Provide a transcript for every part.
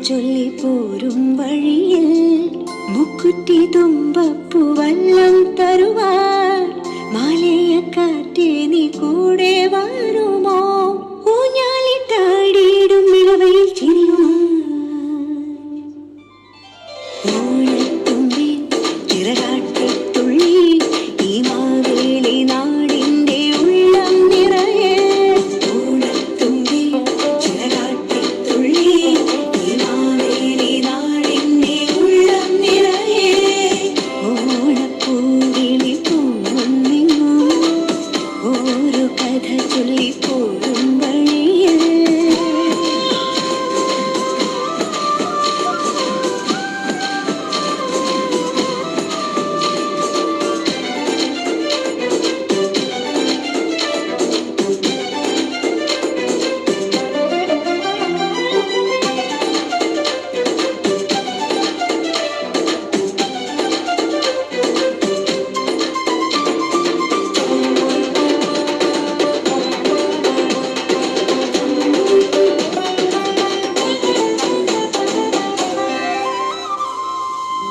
ചൊല്ലി പോരും വഴിയിൽ മുക്കുറ്റി തുമ്പപ്പൂ വല്ലം തരുവാൻ മാലയക്കാറ്റേ നീ കൂടെ വരുമോ ഊഞ്ഞാലിട്ടാടിയിടും ഇളവയിൽ ചിരിയുമോ ഓണത്തുമ്പി ചിറകാട്ടിത്തുള്ളി ഈ മാവേലി നാടിന്റെ ഉള്ളം നിറയെ ഓണത്തുമ്പി ചിറകാട്ടിത്തുള്ളി ഈ മാവേലി നാടിന്റെ ഉള്ളം നിറയെ ഓണപ്പൂവിളി പൂവൊന്നിങ്ങോ ഓരോ കഥ ചൊല്ലി പോരും വഴിയിൽ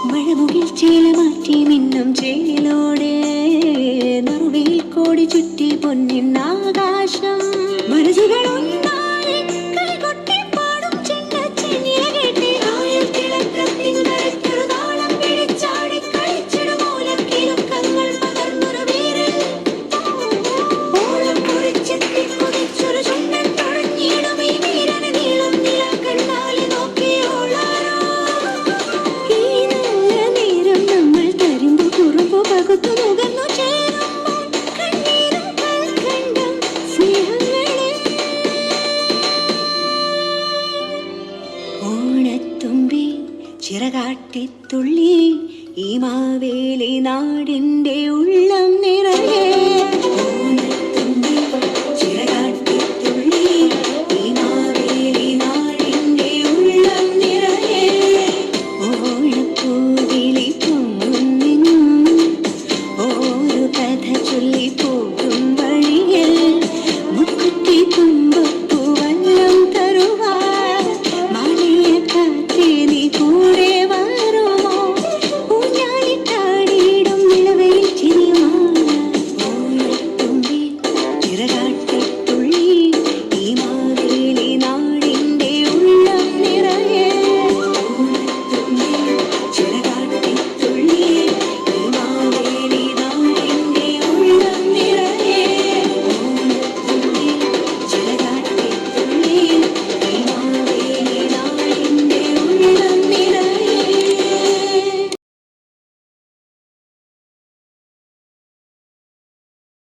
മഴമുകിൽ ചേല മാറ്റി മിന്നും ചേലോടെ നറുവയിൽ കോടി ചുറ്റി പൊന്നിന്നാകാശം മനസ്സുകളൊന്നായി കൈകൊട്ടി പാടും ചെണ്ടച്ചെന്നിയ കേട്ടി ആയിൽ തിളക്കത്തിൻ കരയ്ക്കൊരു താളം പിടിച്ചാടി കളിച്ചിടും ഓലക്കിലുക്കങ്ങൾ പകർന്നൊരു വീരൽ ഓളം കുറിച്ചെത്തി കുതിച്ചൊരു ചുണ്ടൻ തുഴഞ്ഞിടും ഈ വീരന് നീളം നിലക്കണ്ണാലി നോക്കിയോളാരോ പകുത്തു മുകർന്നു ചേരുമ്പോൾ കണ്ണീരും കൽക്കണ്ടം സ്നേഹങ്ങളെ ഓണത്തുമ്പി ചിറകാട്ടിത്തുള്ളി ഈ മാവേലി നാടിന്റെ ഉള്ളം നിറയെ